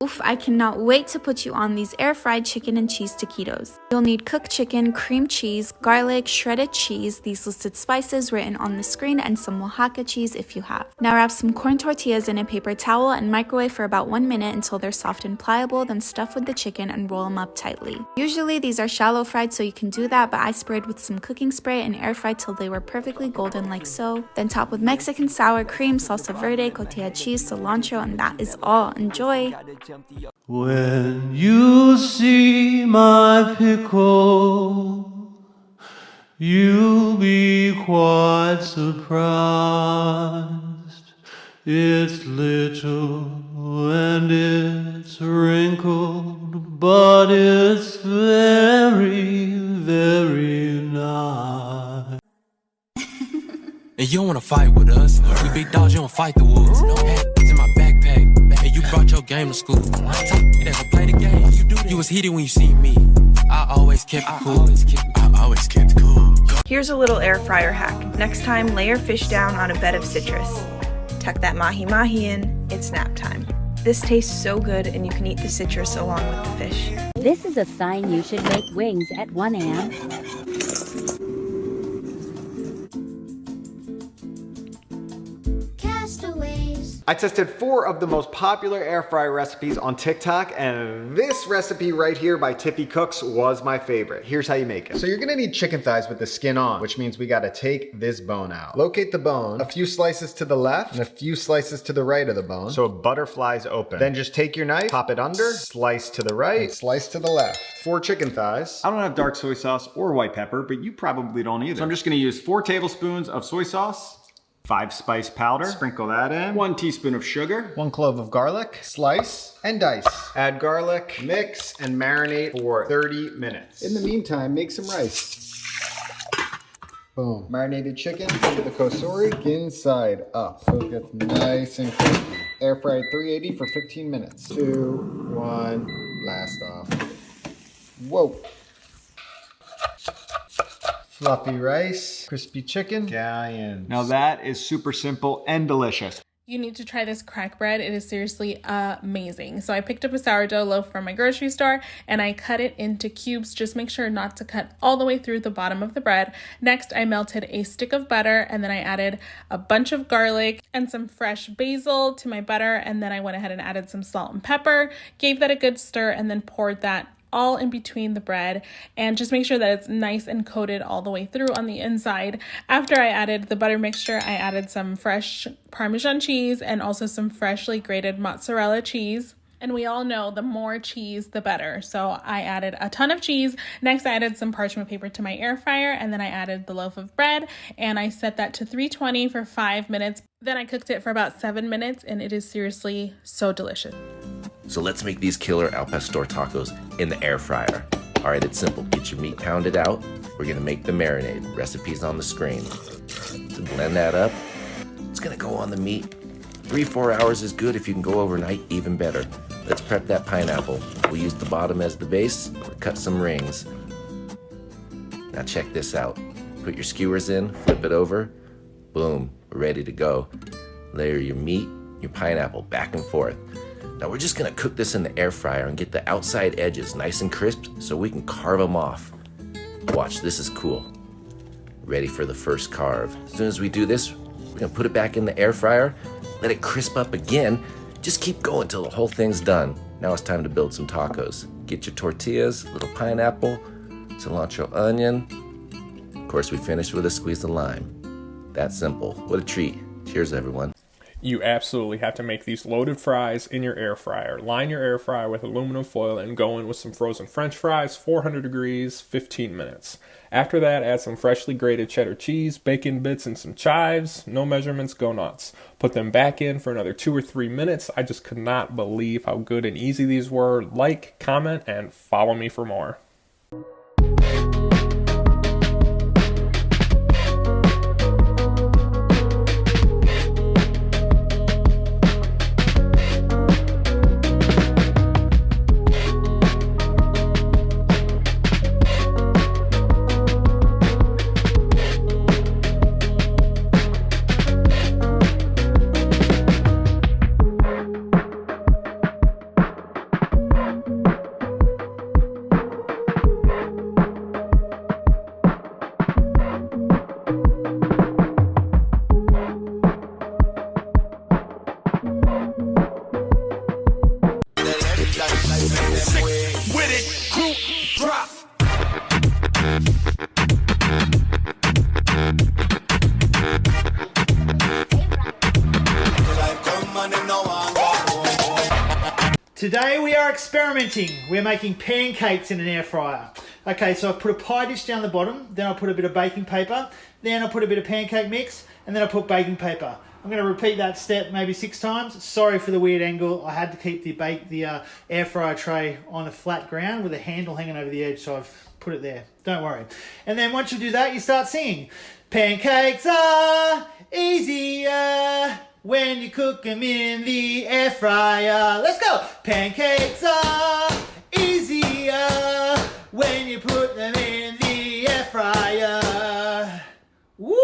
Oof, I cannot wait to put you on these air-fried chicken and cheese taquitos. You'll need cooked chicken, cream cheese, garlic, shredded cheese, these listed spices written on the screen, and some Oaxaca cheese if you have. Now wrap some corn tortillas in a paper towel and microwave for about 1 minute until they're soft and pliable, then stuff with the chicken and roll them up tightly. Usually these are shallow fried, so you can do that, but I sprayed with some cooking spray and air fried till they were perfectly golden like so. Then top with Mexican sour cream, salsa verde, cotija cheese, cilantro, and that is all. Enjoy! When you see my pickle, you'll be quite surprised. It's little and it's wrinkled, but it's very, very nice. And you don't wanna fight with us. We big dogs, you don't fight the wolves. No hats in my backpack. And you brought your game to school. You never play the game. You was heated when you see me. I always kept it cool. I always kept it cool. Here's a little air fryer hack. Next time, lay your fish down on a bed of citrus. Tuck that mahi-mahi in, it's nap time. This tastes so good and you can eat the citrus along with the fish. This is a sign you should make wings at 1 a.m. I tested 4 of the most popular air fryer recipes on TikTok, and this recipe right here by Tiffy Cooks was my favorite. Here's how you make it. So you're gonna need chicken thighs with the skin on, which means we gotta take this bone out. Locate the bone, a few slices to the left and a few slices to the right of the bone, so it butterflies open. Then just take your knife, pop it under, slice to the right, and slice to the left. 4 chicken thighs. I don't have dark soy sauce or white pepper, but you probably don't either. So I'm just gonna use 4 tablespoons of soy sauce, 5 spice powder, Sprinkle that in. 1 teaspoon of sugar, 1 clove of garlic, slice and dice. Add garlic, mix, and marinate for 30 minutes. In the meantime, make some rice. Boom. Marinated chicken into the kosori, inside up, so it gets nice and crispy. Air fried 380 for 15 minutes. 2, 1, blast off. Whoa. Fluffy rice, crispy chicken, scallions. Now that is super simple and delicious. You need to try this crack bread. It is seriously amazing. So I picked up a sourdough loaf from my grocery store and I cut it into cubes. Just make sure not to cut all the way through the bottom of the bread. Next, I melted a stick of butter and then I added a bunch of garlic and some fresh basil to my butter. And then I went ahead and added some salt and pepper, gave that a good stir, and then poured that all in between the bread, and just make sure that it's nice and coated all the way through on the inside. After I added the butter mixture, I added some fresh Parmesan cheese and also some freshly grated mozzarella cheese. And we all know the more cheese, the better. So I added a ton of cheese. Next, I added some parchment paper to my air fryer, and then I added the loaf of bread, and I set that to 320 for 5 minutes. Then I cooked it for about 7 minutes, and it is seriously so delicious. So let's make these killer al pastor tacos in the air fryer. All right, it's simple. Get your meat pounded out. We're gonna make the marinade. Recipes on the screen. To blend that up, it's gonna go on the meat. 3-4 hours is good. If you can go overnight, even better. Let's prep that pineapple. We'll use the bottom as the base or cut some rings. Now check this out. Put your skewers in, flip it over. Boom, we're ready to go. Layer your meat, your pineapple back and forth. Now we're just gonna cook this in the air fryer and get the outside edges nice and crisp so we can carve them off. Watch, this is cool. Ready for the first carve. As soon as we do this, we're gonna put it back in the air fryer, let it crisp up again. Just keep going till the whole thing's done. Now it's time to build some tacos. Get your tortillas, little pineapple, cilantro, onion. Of course, we finish with a squeeze of lime. That simple. What a treat. Cheers, everyone. You absolutely have to make these loaded fries in your air fryer. Line your air fryer with aluminum foil and go in with some frozen French fries, 400 degrees, 15 minutes. After that, add some freshly grated cheddar cheese, bacon bits, and some chives. No measurements, go nuts. Put them back in for another 2 or 3 minutes. I just could not believe how good and easy these were. Like, comment, and follow me for more. Today we are experimenting. We're making pancakes in an air fryer. Okay, so I've put a pie dish down the bottom, then I'll put a bit of baking paper, then I'll put a bit of pancake mix, and then I'll put baking paper. I'm going to repeat that step maybe 6 times. Sorry for the weird angle. I had to keep the air fryer tray on a flat ground with a handle hanging over the edge, so I've put it there. Don't worry. And then once you do that, you start singing. Pancakes are easier when you cook them in the air fryer. Let's go! Pancakes are easier when you put them in the air fryer. Woo!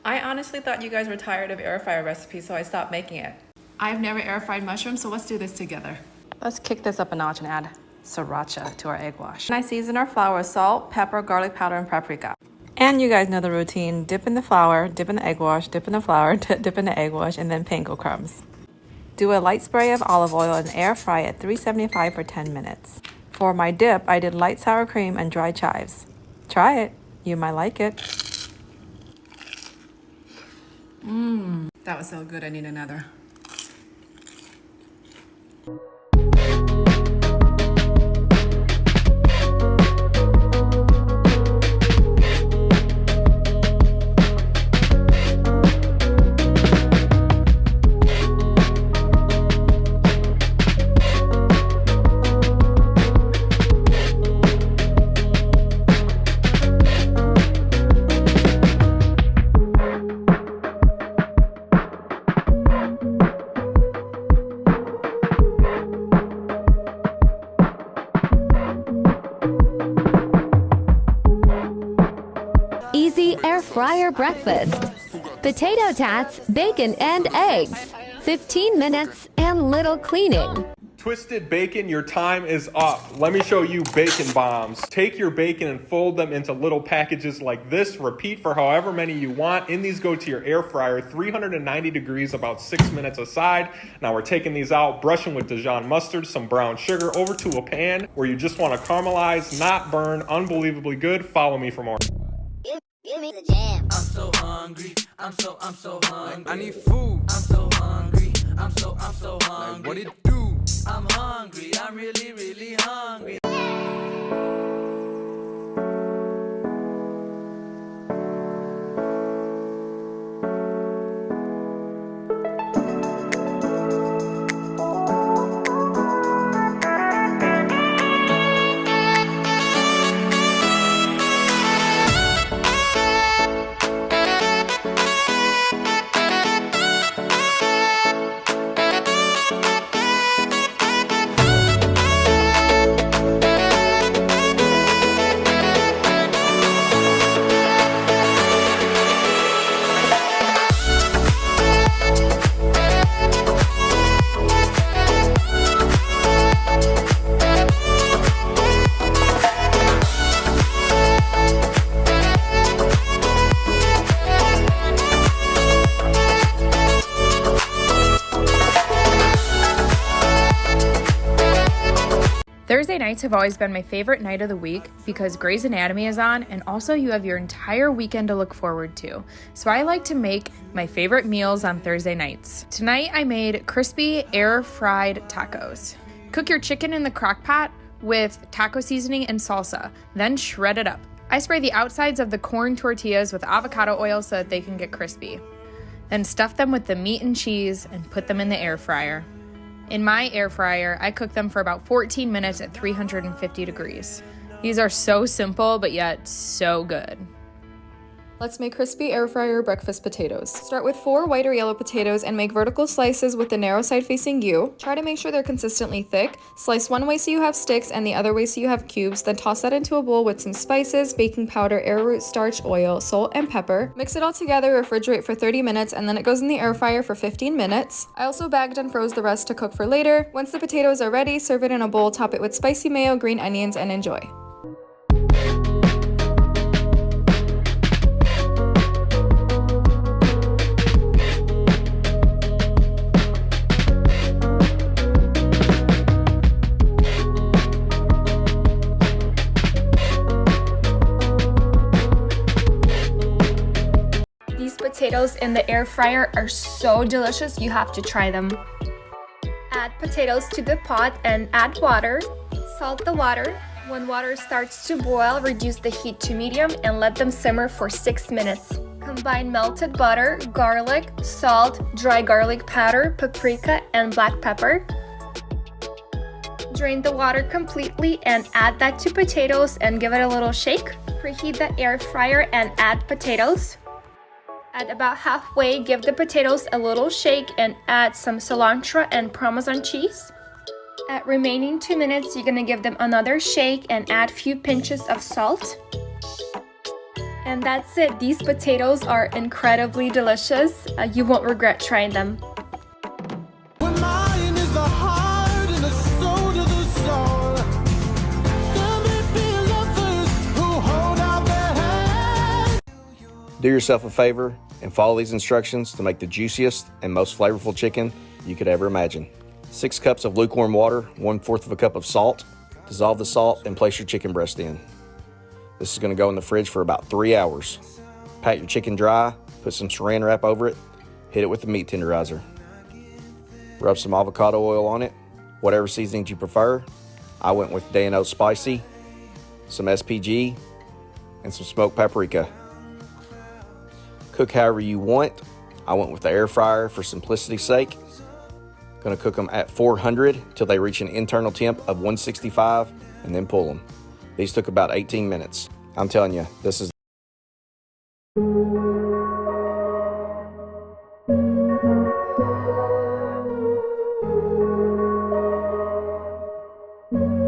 I honestly thought you guys were tired of air fryer recipes, so I stopped making it. I've never air fried mushrooms, so let's do this together. Let's kick this up a notch and add sriracha to our egg wash. And I season our flour with salt, pepper, garlic powder, and paprika. And you guys know the routine. Dip in the flour, dip in the egg wash, dip in the flour, dip in the egg wash, and then panko crumbs. Do a light spray of olive oil and air fry at 375 for 10 minutes. For my dip, I did light sour cream and dry chives. Try it. You might like it. That was so good, I need another. Easy air fryer breakfast. Potato tots, bacon, and eggs. 15 minutes and little cleaning. Twisted bacon, your time is up. Let me show you bacon bombs. Take your bacon and fold them into little packages like this. Repeat for however many you want. In these go to your air fryer, 390 degrees, about 6 minutes aside. Now we're taking these out, brushing with Dijon mustard, some brown sugar, over to a pan where you just want to caramelize, not burn, unbelievably good. Follow me for more. Give me the jam. I'm so hungry. I'm so hungry. I need food. I'm so hungry. I'm so hungry. Like, what it do? I'm hungry. I'm really hungry. Thursday nights have always been my favorite night of the week because Grey's Anatomy is on, and also you have your entire weekend to look forward to. So I like to make my favorite meals on Thursday nights. Tonight I made crispy air-fried tacos. Cook your chicken in the crock pot with taco seasoning and salsa, then shred it up. I spray the outsides of the corn tortillas with avocado oil so that they can get crispy. Then stuff them with the meat and cheese and put them in the air fryer. In my air fryer, I cook them for about 14 minutes at 350 degrees. These are so simple, but yet so good. Let's make crispy air fryer breakfast potatoes. Start with 4 white or yellow potatoes and make vertical slices with the narrow side facing you. Try to make sure they're consistently thick. Slice one way so you have sticks and the other way so you have cubes. Then toss that into a bowl with some spices, baking powder, arrowroot starch, oil, salt, and pepper. Mix it all together, refrigerate for 30 minutes, and then it goes in the air fryer for 15 minutes. I also bagged and froze the rest to cook for later. Once the potatoes are ready, serve it in a bowl, top it with spicy mayo, green onions, and enjoy. These potatoes in the air fryer are so delicious, you have to try them. Add potatoes to the pot and add water. Salt the water. When water starts to boil, reduce the heat to medium and let them simmer for 6 minutes. Combine melted butter, garlic, salt, dry garlic powder, paprika, and black pepper. Drain the water completely and add that to potatoes and give it a little shake. Preheat the air fryer and add potatoes. At about halfway, give the potatoes a little shake and add some cilantro and Parmesan cheese. At remaining 2 minutes, you're gonna give them another shake and add few pinches of salt. And that's it. These potatoes are incredibly delicious. You won't regret trying them. Do yourself a favor and follow these instructions to make the juiciest and most flavorful chicken you could ever imagine. 6 cups of lukewarm water, 1/4 of a cup of salt. Dissolve the salt and place your chicken breast in. This is going to go in the fridge for about 3 hours. Pat your chicken dry, put some saran wrap over it, hit it with the meat tenderizer. Rub some avocado oil on it, whatever seasonings you prefer. I went with D&O spicy, some SPG, and some smoked paprika. Cook however you want. I went with the air fryer for simplicity's sake. Gonna cook them at 400 till they reach an internal temp of 165 and then pull them. These took about 18 minutes. I'm telling you, this is